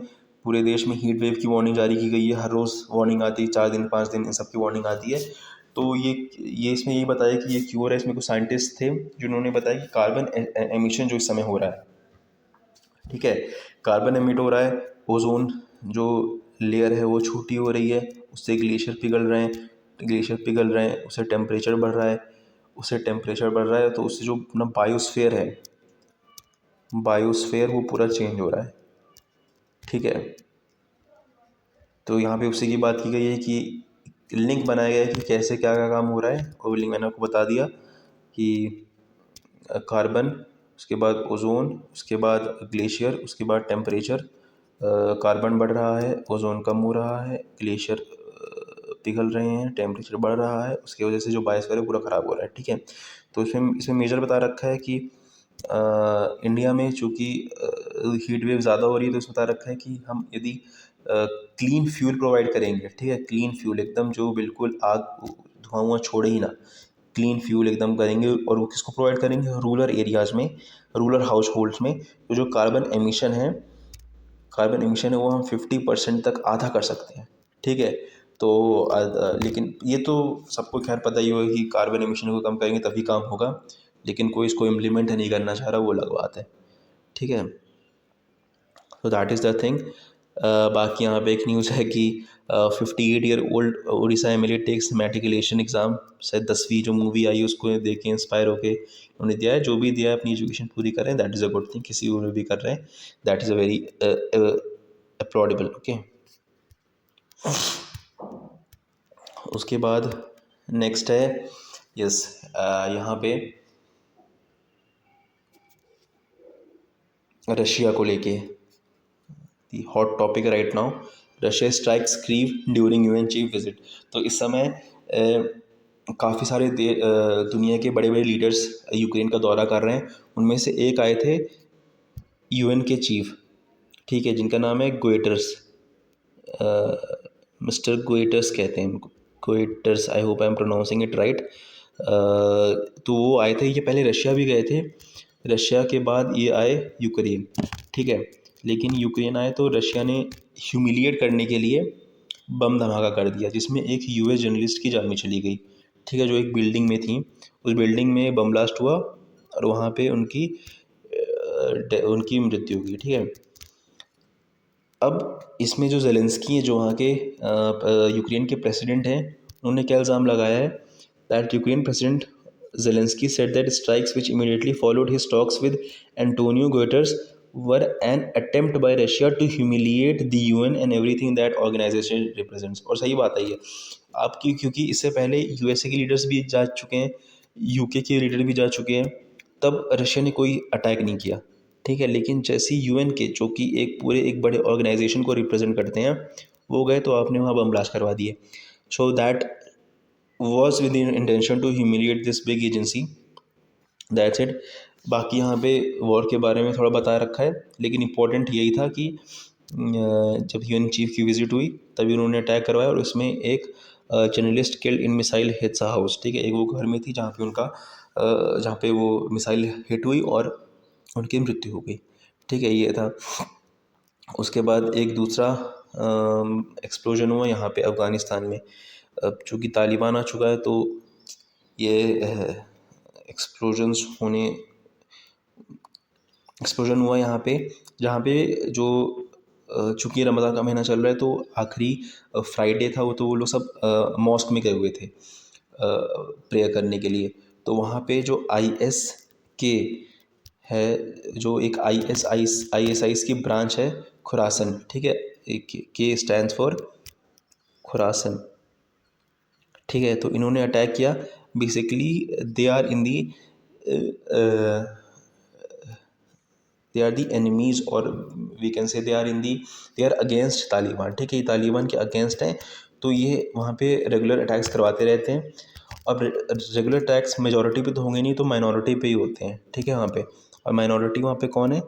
Speaker 1: पूरे देश में हीट वेव की वार्निंग जारी की गई है, हर रोज़ वार्निंग आती है, 4 दिन 5 दिन इन सब की वार्निंग आती है। तो ये इसमें ये बताया कि ये क्यों हो रहा है। इसमें कुछ साइंटिस्ट थे जिन्होंने बताया कि कार्बन एमिशन जो इस समय हो रहा है, ठीक है, कार्बन एमिट हो रहा है, ओजोन जो लेयर है वो छोटी हो रही है, उससे ग्लेशियर पिघल रहे हैं, उससे टेम्परेचर बढ़ रहा है, तो उससे जो अपना बायोस्फीयर है बायोस्फेयर वो पूरा चेंज हो रहा है, ठीक है। तो यहाँ पे उसी की बात की गई है कि लिंक बनाया गया है कि कैसे क्या क्या काम हो रहा है, और लिंक मैंने आपको बता दिया कि कार्बन, उसके बाद ओजोन, उसके बाद ग्लेशियर, उसके बाद टेम्परेचर। कार्बन बढ़ रहा है, ओजोन कम हो रहा है, ग्लेशियर पिघल रहे हैं, टेम्परेचर बढ़ रहा है, उसकी वजह से जो बायोस्फीयर है पूरा ख़राब हो रहा है, ठीक है। तो इसमें मेजर बता रखा है कि इंडिया में चूँकि हीट वेव ज़्यादा हो रही है, तो इसमें बता रखा है कि हम यदि क्लीन फ्यूल प्रोवाइड करेंगे, ठीक है, क्लीन फ्यूल एकदम जो बिल्कुल आग धुआं हुआ छोड़े ही ना, क्लीन फ्यूल एकदम करेंगे, और वो किसको प्रोवाइड करेंगे, रूरल एरियाज़ में, रूरल हाउस होल्ड्स में। तो जो कार्बन एमिशन है वो हम 50% तक आधा कर सकते हैं, ठीक है। तो लेकिन ये तो सबको खैर पता ही होगा कि कार्बन एमिशन को कम करेंगे तभी काम होगा, लेकिन कोई इसको इम्प्लीमेंट नहीं करना चाह रहा, वो अलग बात है, ठीक है। तो दैट इज़ द थिंग। बाकी यहाँ पे एक न्यूज़ है कि 58-year-old Orissa MLA takes matriculation exam, शायद 10वीं जो मूवी आई उसको देख के इंस्पायर होके उन्होंने दिया है, जो भी दिया है अपनी एजुकेशन पूरी कर रहे हैं, that is a good thing, किसी और भी कर रहे हैं, that is a very applaudable, okay. उसके बाद नेक्स्ट है, यस, यहाँ पे रशिया को लेके the hot topic right now, Russia strikes Kyiv during UN chief visit. तो इस समय काफ़ी सारे दुनिया के बड़े बड़े लीडर्स यूक्रेन का दौरा कर रहे हैं। उनमें से एक आए थे यूएन के चीफ, ठीक है, जिनका नाम है गोएटर्स, मिस्टर गोएटर्स कहते हैं उनको, गोएटर्स, I hope I am pronouncing it right. तो वो आए थे, ये पहले रशिया भी गए थे, रशिया के बाद ये आए यूक्रेन, ठीक है। लेकिन यूक्रेन आए तो रशिया ने ह्यूमिलिएट करने के लिए बम धमाका कर दिया, जिसमें एक यूएस जर्नलिस्ट की जान भी चली गई, ठीक है, जो एक बिल्डिंग में थी। उस बिल्डिंग में बम ब्लास्ट हुआ और वहाँ पे उनकी मृत्यु हुई, ठीक है। अब इसमें जो ज़ेलेंस्की है, जो वहाँ के यूक्रेन के प्रेसिडेंट हैं, उन्होंने क्या इल्ज़ाम लगाया है, that Ukraine president Zelensky said that strikes which immediately followed his talks with Antonio Guterres were an attempt by Russia to humiliate the UN and everything that organisation represents. और सही बात है ये आपकी, क्योंकि इससे पहले यूएसए के लीडर्स भी जा चुके हैं, यूके के लीडर भी जा चुके हैं, तब रशिया ने कोई अटैक नहीं किया, ठीक है। लेकिन जैसे यूएन के, जो कि एक बड़े ऑर्गेनाइजेशन को रिप्रेजेंट करते हैं, वो गए तो आपने वहाँ बम ब्लास्ट करवा दिए। So that was with in intention to humiliate this big agency, that's it. बाकी यहाँ पे वॉर के बारे में थोड़ा बता रखा है, लेकिन इम्पोर्टेंट यही था कि जब यूएन चीफ की विजिट हुई तभी उन्होंने अटैक करवाया, और उसमें एक journalist killed in missile hits a house, ठीक है। एक वो घर में थी जहाँ पे वो मिसाइल हिट हुई और उनकी मृत्यु हो गई, ठीक है, ये था। उसके बाद एक दूसरा एक्सप्लोजन हुआ यहाँ पे अफ़गानिस्तान में। अब चूँकि तालिबान आ चुका है, तो ये एक्सप्लोजन हुआ यहाँ पे, जहाँ पे जो चूँकि रमज़ान का महीना चल रहा है, तो आखिरी फ्राइडे था, वो लोग सब मॉस्क में गए हुए थे प्रेयर करने के लिए। तो वहाँ पे जो आईएस के है, जो एक आईएसआईस की ब्रांच है, खुरासन, ठीक है, के स्टैंड्स फॉर खुरासन, ठीक है। तो इन्होंने अटैक किया, basically they are in the they are the enemies, और we can say they are against Taliban, ठीक है, ये तालिबान के अगेंस्ट हैं। तो ये वहाँ पे रेगुलर अटैक्स करवाते रहते हैं। अब रेगुलर अटैक्स मेजॉरिटी पे तो होंगे नहीं, तो माइनॉरिटी पे ही होते हैं, ठीक है, वहाँ पे। और माइनॉरिटी वहाँ पे कौन है,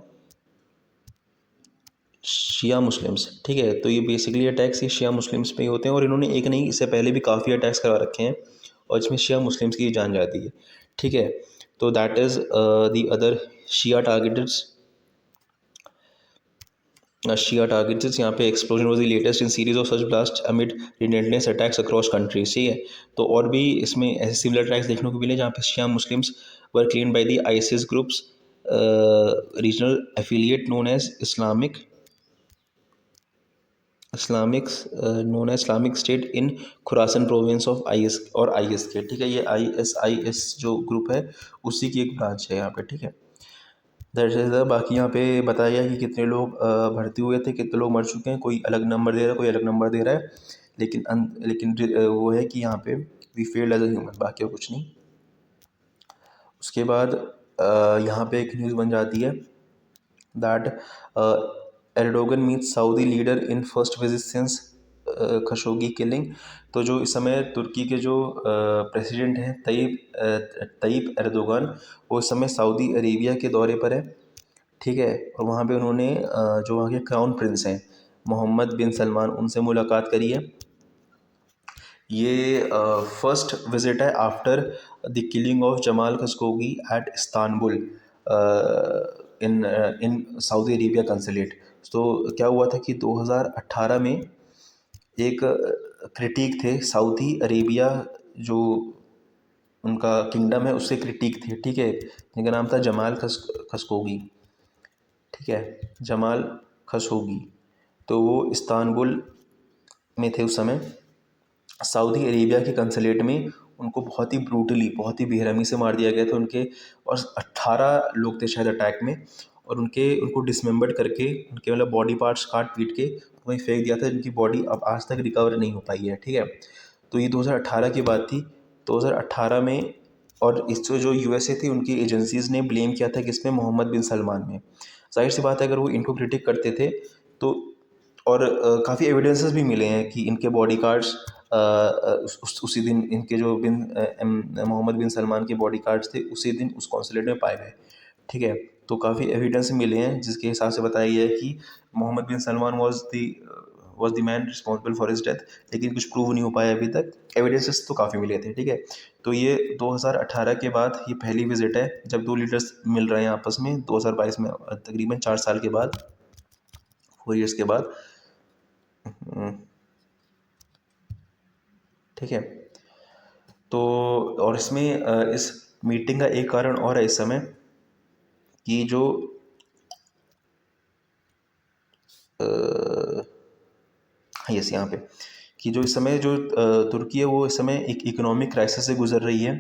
Speaker 1: शिया मुस्लिम्स, ठीक है। तो ये बेसिकली अटैक्स ये शिया मुस्लिम्स पे ही होते हैं, और इन्होंने एक नहीं, इससे पहले भी काफ़ी अटैक्स करवा रखे हैं, और इसमें शिया मुस्लिम्स की जान जाती है, ठीक है। तो that is the other Shia targeteds, Shia targets यहाँ पे explosion was the latest in series of such blast amid relentless attacks across countries, ठीक है। तो और भी इसमें ऐसे सिमिलर अटैक्स देखने को मिले, जहाँ पे Shia Muslims were claimed by the ISIS groups regional affiliate known as Islamic State in Khorasan province of IS K, ठीक है। ये आईएसआईएस जो ग्रुप है, उसी की एक ब्रांच है यहाँ पे, ठीक है। दर्शाया। बाकी यहाँ पे बताया गया कि कितने लोग भर्ती हुए थे, कितने लोग मर चुके हैं, कोई अलग नंबर दे रहा है, कोई अलग नंबर दे रहा है, लेकिन वो है कि यहाँ पे we failed as a human, बाकी और कुछ नहीं। उसके बाद यहाँ पे एक न्यूज़ बन जाती है that Erdogan meets Saudi leader in first visit since Khashoggi killing. तो जो इस समय तुर्की के जो प्रेसिडेंट हैं तय्यप एर्दोगन, वो इस समय सऊदी अरेबिया के दौरे पर है, ठीक है। और वहाँ पे उन्होंने जो वहाँ के क्राउन प्रिंस हैं मोहम्मद बिन सलमान, उनसे मुलाकात करी है। ये फर्स्ट विजिट है after the killing of Jamal Khashoggi at Istanbul in Saudi Arabia consulate. तो क्या हुआ था कि 2018 में एक क्रिटिक थे सऊदी अरेबिया, जो उनका किंगडम है, उससे क्रिटिक थे, ठीक है, जिनका नाम था जमाल खशोगी, ठीक है, जमाल खशोगी। तो वो इस्तांबुल में थे उस समय, सऊदी अरेबिया के कंसुलेट में उनको बहुत ही ब्रूटली, बहुत ही बेरहमी से मार दिया गया था उनके, और 18 लोग थे शायद अटैक में, और उनको डिसमेंबर्ड करके, उनके मतलब बॉडी पार्ट्स काट पीट के वहीं फेंक दिया था, जिनकी बॉडी अब आज तक रिकवर नहीं हो पाई है, ठीक है। तो ये 2018 की बात थी। 2018 में, और इस जो यूएसए थी, उनकी एजेंसीज़ ने ब्लेम किया था कि इसमें मोहम्मद बिन सलमान में। जाहिर सी बात है, अगर वो इनको क्रिटिक करते थे तो, और काफ़ी एविडेंसेस भी मिले हैं कि इनके बॉडी कार्ड्स उसी दिन, इनके जो मोहम्मद बिन सलमान के बॉडी कार्ड्स थे उसी दिन उस कॉन्सुलेट में पाए गए, ठीक है। तो काफ़ी एविडेंस मिले हैं जिसके हिसाब से बताया गया है कि Mohammed bin Salman was the man responsible for his death, लेकिन कुछ प्रूव नहीं हो पाया अभी तक। एविडेंसेस तो काफ़ी मिले थे, ठीक है। तो ये 2018 के बाद ये पहली विजिट है जब दो लीडर्स मिल रहे हैं आपस में, 2022 में, तकरीबन 4 साल के बाद, 4 ईयर्स के बाद, ठीक है। तो और इसमें इस मीटिंग का एक कारण और है इस समय कि जो यस, यहाँ पे कि जो इस समय जो तुर्की है, वो इस समय एक इकोनॉमिक क्राइसिस से गुजर रही है,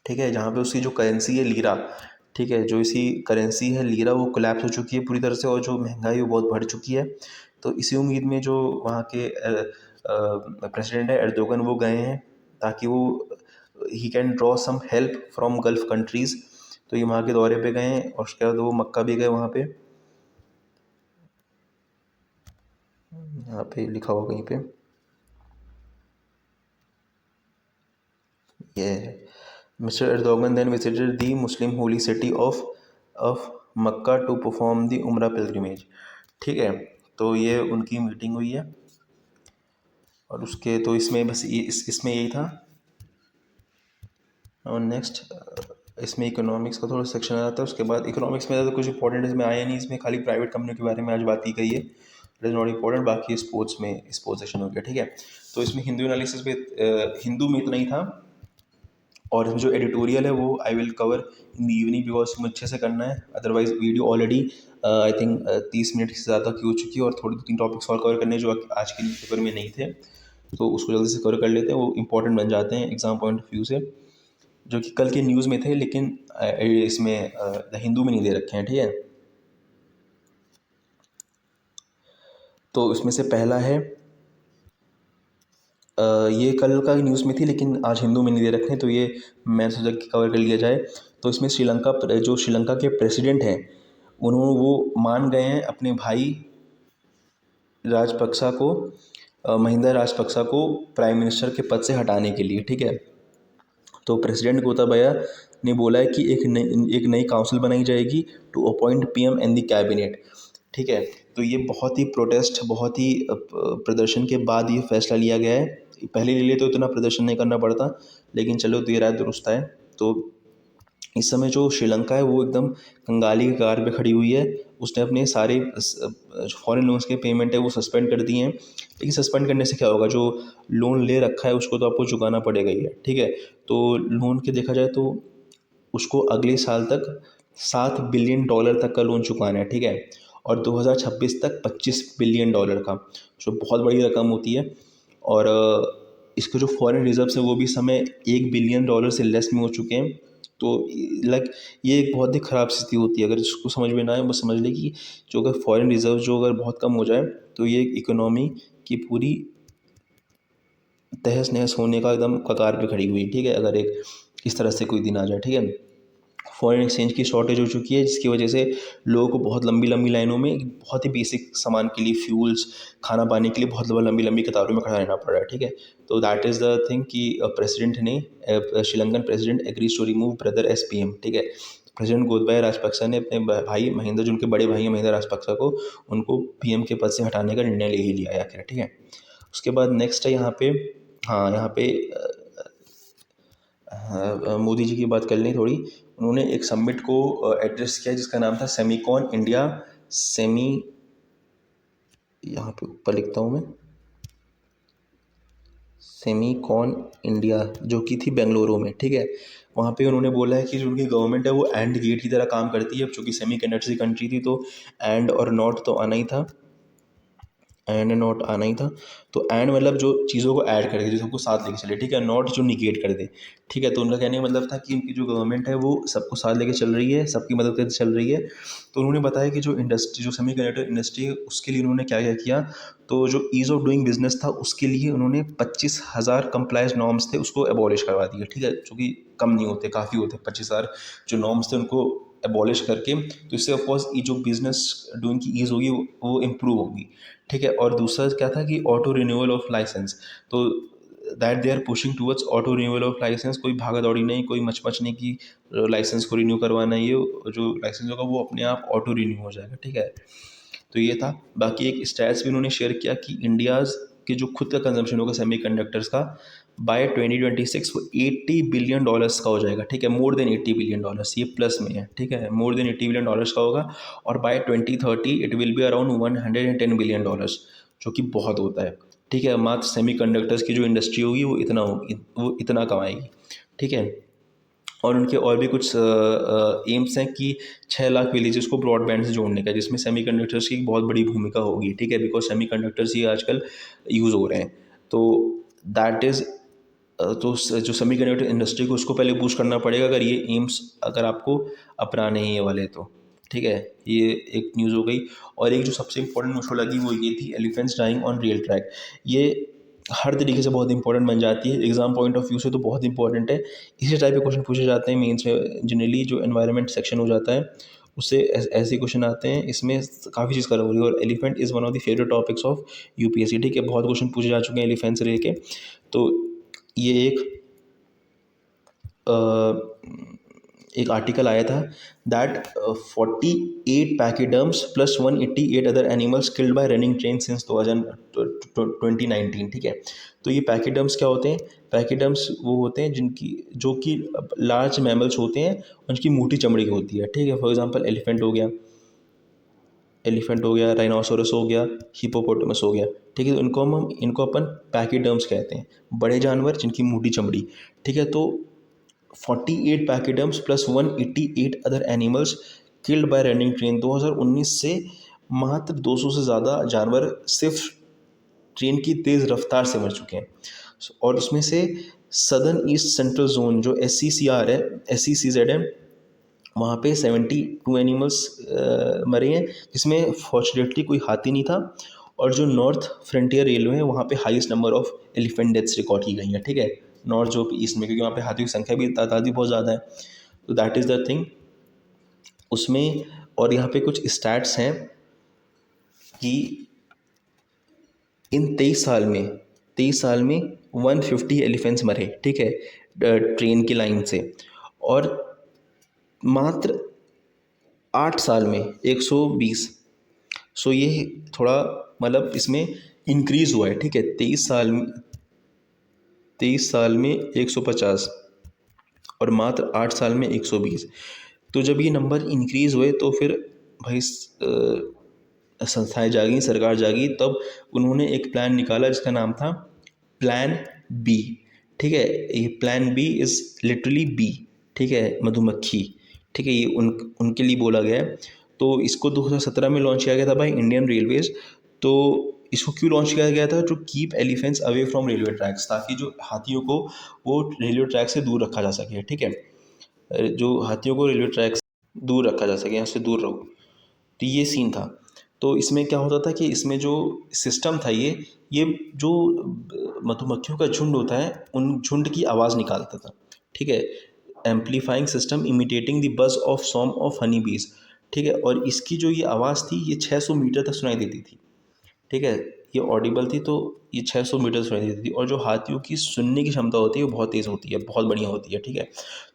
Speaker 1: ठीक है, जहाँ पे उसकी जो करेंसी है लीरा, ठीक है, जो इसी करेंसी है लीरा, वो कोलैप्स हो चुकी है पूरी तरह से, और जो महंगाई वो बहुत बढ़ चुकी है। तो इसी उम्मीद में जो वहाँ के प्रेसिडेंट है एर्दोगन, वो गए हैं ताकि वो he can draw some help from Gulf countries. तो ये वहाँ के दौरे पे गए हैं, और उसके बाद वो मक्का भी गए वहाँ पे, यहाँ पे लिखा हुआ कहीं पे, ये है, mister Erdogan then visited the Muslim holy city of Mecca to perform the Umrah pilgrimage, ठीक है। तो ये उनकी मीटिंग हुई है, और उसके तो इसमें बस ये इसमें यही था। और नेक्स्ट इसमें इकोनॉमिक्स का थोड़ा सेक्शन आ जाता है। उसके बाद इकोनॉमिक्स में ज़्यादा कुछ इंपॉर्टेंट इसमें आया नहीं, इसमें खाली प्राइवेट कंपनियों के बारे में आज बात की गई है, इट इज़ नॉट इंपॉर्टेंट। बाकी स्पोर्ट्स में स्पोर्ट्स सेक्शन हो गया, ठीक है। तो इसमें हिंदू एनालिसिस पे हिंदू में इतना ही था, और जो एडिटोरियल है वो I will cover in the evening, because मुझे अच्छे से करना है, otherwise video already I think 30 minute से ज़्यादा की हो चुकी है, और थोड़ी 2-3 टॉपिक्स और कवर करने जो आज के न्यूज़पेपर में नहीं थे, तो उसको जल्दी से कवर कर लेते हैं, वो इंपॉर्टेंट बन जाते हैं एग्जाम पॉइंट ऑफ व्यू से, जो कि कल के न्यूज़ में थे, लेकिन इसमें द हिंदू में नहीं दे रखे हैं, ठीक है। तो इसमें से पहला है, ये कल का न्यूज़ में थी लेकिन आज हिंदू में नहीं दे रखे हैं, तो ये मैं सोचा कि कवर कर लिया जाए। तो इसमें जो श्रीलंका के प्रेसिडेंट हैं, वो मान गए हैं अपने भाई राजपक्सा को, महिंदा राजपक्सा को प्राइम मिनिस्टर के पद से हटाने के लिए, ठीक है। तो प्रेसिडेंट गोताबाया ने बोला है कि एक नई काउंसिल बनाई जाएगी to appoint PM and the cabinet, ठीक है। तो ये बहुत ही प्रोटेस्ट, बहुत ही प्रदर्शन के बाद ये फैसला लिया गया है। पहले ले लिए तो इतना प्रदर्शन नहीं करना पड़ता, लेकिन चलो देर आए दुरुस्त आए। तो इस समय जो श्रीलंका है वो एकदम कंगाली के कगार पे खड़ी हुई है। उसने अपने सारे फॉरेन लोन्स के पेमेंट है वो सस्पेंड कर दिए हैं, लेकिन सस्पेंड करने से क्या होगा, जो लोन ले रखा है उसको तो आपको चुकाना पड़ेगा ही है, ठीक है। तो लोन के देखा जाए तो उसको अगले साल तक $7 बिलियन तक का लोन चुकाना है, ठीक है, और 2026 तक $25 बिलियन का, जो बहुत बड़ी रकम होती है। और इसके जो फॉरेन रिजर्व्स है वो भी समय $1 बिलियन से लेस में हो चुके हैं। तो लाइक ये एक बहुत ही ख़राब स्थिति होती है। अगर जिसको समझ में ना आए वो समझ ले कि जो अगर फॉरेन रिजर्व जो अगर बहुत कम हो जाए तो ये इकोनॉमी की पूरी तहस नहस होने का एकदम कगार पे खड़ी हुई, ठीक है, अगर एक इस तरह से कोई दिन आ जाए, ठीक है। फॉरेन एक्सचेंज की शॉर्टेज हो चुकी है जिसकी वजह से लोगों को बहुत लंबी लंबी लाइनों में बहुत ही बेसिक सामान के लिए फ्यूल्स खाना पाने के लिए बहुत लंबी लंबी कतारों में खड़ा रहना पड़ रहा है, ठीक है। तो दैट इज़ द थिंग कि प्रेसिडेंट ने Sri Lankan president agrees to remove brother SPM, ठीक है। प्रेसिडेंट गोतबाया राजपक्सा ने अपने भाई महिंदा, जो उनके बड़े भाई हैं महिंदा राजपक्सा को, उनको पीएम के पद से हटाने का निर्णय ले ही लिया है आखिर, ठीक है। उसके बाद नेक्स्ट है यहाँ पे, हाँ यहाँ पे हाँ, मोदी जी की बात कर लें थोड़ी। उन्होंने एक समिट को एड्रेस किया जिसका नाम था सेमीकॉन इंडिया सेमी, यहाँ पे ऊपर लिखता हूँ मैं, सेमीकॉन इंडिया, जो कि थी बेंगलुरु में, ठीक है। वहाँ पे उन्होंने बोला है कि जो उनकी गवर्नमेंट है वो एंड गेट की तरह काम करती है। चूँकि सेमी कंडक्टर की कंट्री थी तो एंड और नॉट तो आना ही था, एंड नॉट आना ही था। तो एंड मतलब जो चीज़ों को ऐड करे, जो सबको साथ लेके चले, ठीक है। नॉट जो निगेट कर दे, ठीक है। तो उनका कहने का मतलब था कि उनकी जो गवर्नमेंट है वो सबको साथ लेके चल रही है, सबकी मदद करके चल रही है। तो उन्होंने बताया कि जो इंडस्ट्री, जो सेमीकंडक्टर इंडस्ट्री है, उसके लिए उन्होंने क्या क्या किया। तो जो ईज़ ऑफ डूइंग बिजनेस था उसके लिए उन्होंने 25,000 कंप्लायंस नॉर्म्स थे उसको एबॉलिश करवा दिया, ठीक है। जो कि कम नहीं होते, काफ़ी होते, 25,000 जो नॉर्म्स थे उनको एबॉलिश करके। तो इससे ऑफकोर्स ये जो बिजनेस डूइंग की ईज़ होगी वो इम्प्रूव होगी, ठीक है। और दूसरा क्या था कि ऑटो रिन्यूअल ऑफ लाइसेंस, तो that they are pushing towards auto renewal of licence. कोई भागा दौड़ी नहीं, कोई मच मच नहीं कि लाइसेंस को रिन्यू करवाना, ये जो लाइसेंस होगा वो अपने आप ऑटो रिन्यू हो जाएगा, ठीक है। तो ये था। बाकी एक स्टैट्स भी उन्होंने शेयर किया कि इंडियाज़ के जो खुद का कंजम्पशन होगा सेमीकंडक्टर्स का, बाय 2026 वो $80 बिलियन का हो जाएगा, ठीक है। मोर देन $80 बिलियन, ये प्लस में है, ठीक है। मोर देन $80 बिलियन का होगा। और by 2030 it will be around $110 billion, जो कि बहुत होता है, ठीक है। मात्र सेमीकंडक्टर्स की जो इंडस्ट्री होगी वो इतना होगी, वो इतना कमाएगी, ठीक है। और उनके और भी कुछ एम्स हैं कि 6 लाख विलेजेस को ब्रॉडबैंड से जोड़ने का, जिसमें सेमीकंडक्टर्स की बहुत बड़ी भूमिका होगी, ठीक है। बिकॉज सेमीकंडक्टर्स ही आजकल यूज़ हो रहे हैं। तो दैट इज़, तो जो सेमीकंडक्टर इंडस्ट्री को उसको पहले बूस्ट करना पड़ेगा अगर ये एम्स अगर आपको अपनाने हैं ये वाले, तो ठीक है। ये एक न्यूज़ हो गई। और एक जो सबसे इंपॉर्टेंट मुझको लगी वो ये थी, elephants dying on rail track. ये हर तरीके से बहुत इंपॉर्टेंट बन जाती है, एग्जाम पॉइंट ऑफ व्यू से तो बहुत इंपॉर्टेंट है। इसी टाइप के क्वेश्चन पूछे जाते हैं मेंस में जनरली। जो एनवायरनमेंट सेक्शन हो जाता है उससे ऐसे क्वेश्चन आते हैं, इसमें काफ़ी चीज़ कवर हो रही है। और elephant is one of the favourite topics of UPSC, ठीक है। बहुत क्वेश्चन पूछे जा चुके हैं एलिफेंट से लेके। तो ये एक आर्टिकल आया था that 48 pachyderms plus 188 other animals killed by running train since 2019, ठीक है। तो ये पैकेडर्म्स क्या होते हैं? पैकेडर्म्स वो होते हैं जिनकी, जो कि लार्ज मैमल्स होते हैं, उनकी मोटी चमड़ी की होती है, ठीक है। फॉर एग्जांपल एलिफेंट हो गया, राइनोसोरस हो गया, हिपोपोटामस हो गया, ठीक है। तो इनको अपन पैकेडर्म्स कहते हैं, बड़े जानवर जिनकी मोटी चमड़ी, ठीक है। तो 48 pachyderms plus 188 other animals killed by running train, 2019 से मात्र 200 से ज़्यादा जानवर सिर्फ ट्रेन की तेज़ रफ्तार से मर चुके हैं। और उसमें से सदर्न ईस्ट सेंट्रल जोन जो SECR है, SECZ है, वहाँ पे 72 एनिमल्स मरे हैं, जिसमें फॉर्चुनेटली कोई हाथी नहीं था। और जो नॉर्थ फ्रंटियर रेलवे है वहाँ पे highest number of elephant deaths record की गई हैं, ठीक है। नॉर्थ जो ईस्ट में, क्योंकि वहाँ पे हाथियों की संख्या भी, तादाद भी बहुत ज़्यादा है। तो दैट इज़ द थिंग उसमें। और यहाँ पे कुछ स्टैट्स हैं कि इन 23 साल में 150 एलिफेंट्स मरे, ठीक है, ट्रेन की लाइन से। और मात्र 8 साल में 120। सो ये थोड़ा मतलब इसमें इंक्रीज़ हुआ है, ठीक है। 23 साल में 150 और मात्र 8 साल में 120। तो जब ये नंबर इंक्रीज़ हुए तो फिर भाई संस्थाएं जागी, सरकार जागी, तब उन्होंने एक प्लान निकाला जिसका नाम था प्लान बी, ठीक है। ये plan B is literally bee, ठीक है, मधुमक्खी, ठीक है। ये उनके लिए बोला गया है। तो इसको 2017 में लॉन्च किया गया था बाय इंडियन रेलवेज़। तो इसको क्यों लॉन्च किया गया था? To keep elephants away from railway tracks, ताकि जो हाथियों को वो रेलवे ट्रैक से दूर रखा जा सके, ठीक है। जो हाथियों को रेलवे ट्रैक से दूर रखा जा सके, यहाँ से दूर रहो। तो ये सीन था। तो इसमें क्या होता था कि इसमें जो सिस्टम था ये जो मधुमक्खियों का झुंड होता है उन झुंड की आवाज़ निकालता था, ठीक है। एम्पलीफाइंग सिस्टम इमिटेटिंग द बज ऑफ सॉन्ग ऑफ हनी बीज, ठीक है। और इसकी जो ये आवाज़ थी ये 600 मीटर तक सुनाई देती थी, ठीक है। ये ऑडिबल थी, तो ये 600 मीटर सुनाई देती थी। और जो हाथियों की सुनने की क्षमता होती है वो बहुत तेज़ होती है, बहुत बढ़िया होती है, ठीक है।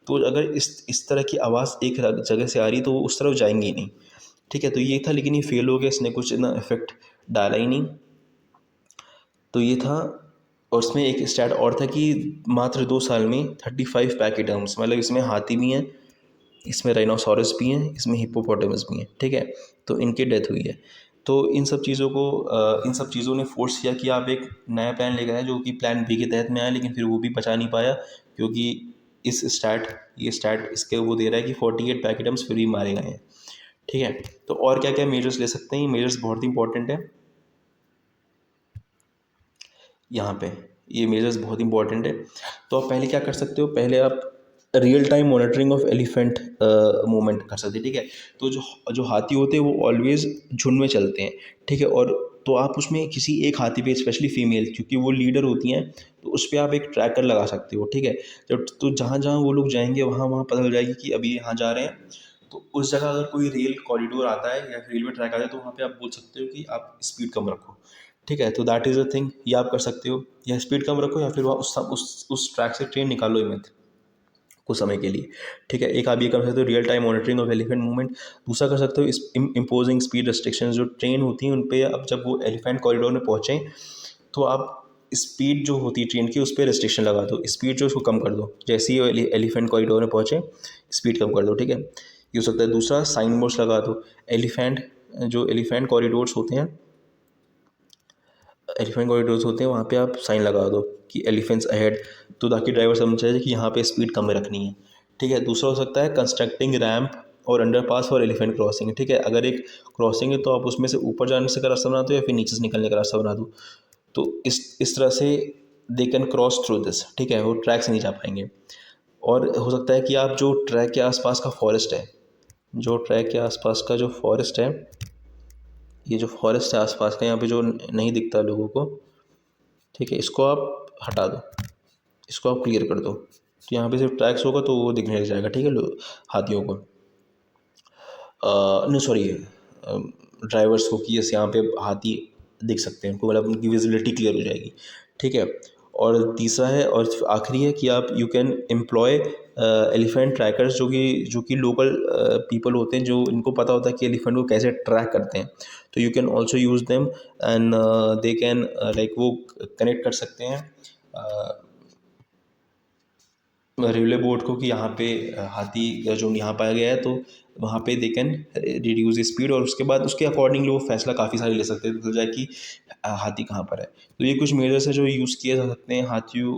Speaker 1: तो अगर इस तरह की आवाज़ एक जगह से आ रही तो वो उस तरफ जाएंगी ही नहीं, ठीक है। तो ये था, लेकिन ये फेल हो गया, इसने कुछ इतना इफेक्ट डाला ही नहीं। तो ये था। और इसमें एक स्टैट और था कि मात्र 2 साल में 35 पैकेटम्स, मतलब इसमें हाथी भी हैं, इसमें राइनोसॉरस भी हैं, इसमें हिप्पोपोटामस भी हैं, ठीक है। तो इनकी डेथ हुई है। तो इन सब चीज़ों को इन सब चीज़ों ने फोर्स किया कि आप एक नया प्लान लेकर आए, जो कि प्लान बी के तहत में आया, लेकिन फिर वो भी बचा नहीं पाया, क्योंकि ये स्टैट इसके वो दे रहा है कि 48 पैकेटम्स फिर भी मारे गए हैं, ठीक है। तो और क्या क्या मेजर्स ले सकते हैं, ये मेजर्स बहुत इंपॉर्टेंट है यहाँ पे, ये मेजर्स बहुत इंपॉर्टेंट है। तो आप पहले क्या कर सकते हो, पहले आप real time monitoring of elephant movement कर सकते हैं, ठीक है। तो जो जो हाथी होते हैं वो ऑलवेज झुंड में चलते हैं, ठीक है। और तो आप उसमें किसी एक हाथी पे, स्पेशली फीमेल, क्योंकि वो लीडर होती हैं, तो उस पर आप एक ट्रैकर लगा सकते हो, ठीक है। जब तो जहाँ जहाँ वो लोग जाएंगे वहाँ वहाँ पता चल जाएगी कि अभी यहाँ जा रहे हैं। तो उस जगह अगर कोई रेल कॉरिडोर आता है या रेलवे ट्रैक आता है तो वहाँ पे आप बोल सकते हो कि आप स्पीड कम रखो, ठीक है। तो दैट इज़ अ थिंग, ये आप कर सकते हो, या स्पीड कम रखो या फिर वहाँ उस ट्रैक से ट्रेन निकालो ही मत कुछ समय के लिए, ठीक है। एक आप ये कर सकते हो, real time monitoring of elephant movement. दूसरा कर सकते हो इस इम्पोजिंग स्पीड रेस्ट्रिक्शंस, जो ट्रेन होती हैं उन पे अब जब वो एलिफेंट कॉरिडोर में पहुँचें तो आप स्पीड जो होती है ट्रेन की उस पर रेस्ट्रिक्शन लगा दो, स्पीड जो उसको कम कर दो, जैसे ही वो एलिफेंट कॉरिडोर में पहुँचे स्पीड कम कर दो, ठीक है। ये हो सकता है। दूसरा साइन बोर्ड्स लगा दो, एलिफेंट जो एलिफेंट कॉरिडोर्स होते हैं, एलिफेंट कॉरिडोर्स होते हैं वहाँ पे आप साइन लगा दो कि एलिफेंट्स अहेड, तो ताकि ड्राइवर समझ जाए कि यहाँ पे स्पीड कम रखनी है, ठीक है। दूसरा हो सकता है कंस्ट्रक्टिंग रैम्प और अंडरपास फॉर एलिफेंट क्रॉसिंग, ठीक है। अगर एक क्रॉसिंग है तो आप उसमें से ऊपर जाने से का रास्ता बना दो या फिर नीचे से निकलने का रास्ता बना दो। तो इस तरह से they can cross through this, ठीक है, वो ट्रैक से नहीं जा पाएंगे। और हो सकता है कि आप जो ट्रैक के आसपास का फॉरेस्ट है, जो ट्रैक के आसपास का जो फॉरेस्ट है, ये जो फॉरेस्ट है आसपास का, यहाँ पे जो नहीं दिखता लोगों को, ठीक है, इसको आप हटा दो, इसको आप क्लियर कर दो, तो यहाँ पे सिर्फ ट्रैक्स होगा तो वो दिखने लग जाएगा, ठीक है, हाथियों को, नो सॉरी, ड्राइवर्स को, कि जैसे यहाँ पे हाथी दिख सकते हैं उनको, मतलब उनकी विजिबिलिटी क्लियर हो जाएगी, ठीक है। और तीसरा है और आखिरी है कि आप you can employ elephant trackers, जो कि लोकल पीपल होते हैं, जो इनको पता होता है कि एलिफेंट को कैसे ट्रैक करते हैं। तो you can also use them and they can like वो कनेक्ट कर सकते हैं रेलवे बोर्ड को कि यहाँ पे हाथी का झुंड यहाँ पाया गया है, तो वहाँ पे दे कैन रिड्यूस स्पीड, और उसके बाद उसके अकॉर्डिंगली वो फैसला काफ़ी सारे ले सकते हैं, तो जाए कि हाथी कहाँ पर है। तो ये कुछ मेजर्स है जो यूज़ किए जा सकते हैं हाथियों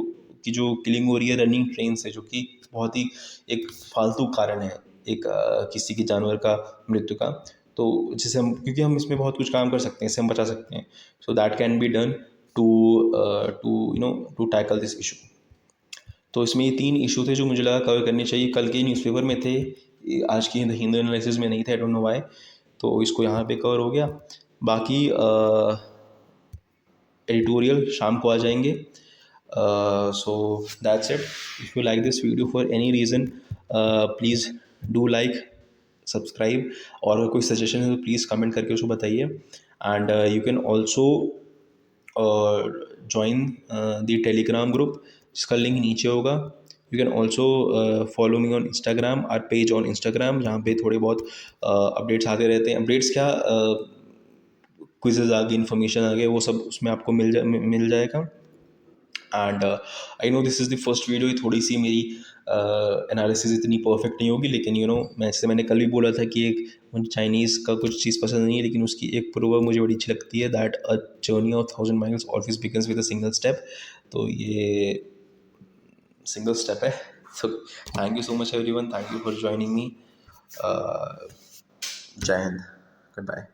Speaker 1: की जो किलिंग हो रही है रनिंग ट्रेन से, जो कि बहुत ही एक फालतू कारण है एक किसी की जानवर का मृत्यु का। तो जिसे हम, क्योंकि हम इसमें बहुत कुछ काम कर सकते हैं, इससे हम बचा सकते हैं, so that can be done to to to tackle this issue. तो इसमें ये 3 इशू थे जो मुझे लगा कवर करने चाहिए, कल के न्यूज़पेपर में थे, आज की हिंदू एनालिसिस में नहीं थे, आई डोंट नो व्हाई। तो इसको यहाँ पे कवर हो गया। बाकी एडिटोरियल शाम को आ जाएंगे। So that's it. If you like this video for any reason please do like, subscribe, और अगर कोई सजेशन है तो प्लीज़ कमेंट करके उसको बताइए। And you can also join the Telegram group, जिसका लिंक नीचे होगा। You can also follow me on Instagram, our page on Instagram, जहाँ पे थोड़े बहुत अपडेट्स आते रहते हैं। अपडेट्स क्या, क्विज़ेज़ आ गए, इन्फॉर्मेशन आ गए, वो सब उसमें आपको मिल जाएगा। And I know this is the first video, ये थोड़ी सी मेरी एनालिसिस इतनी परफेक्ट नहीं होगी, लेकिन मैंने कल भी बोला था कि एक मुझे चाइनीज़ का कुछ चीज़ पसंद नहीं है, लेकिन उसकी एक प्रोवर्ब मुझे बड़ी अच्छी लगती है, that a journey of 1000 miles always begins with a single step. तो ये सिंगल स्टेप है। So thank you so much everyone, thank you for joining me. जय हिंद, गुड बाय।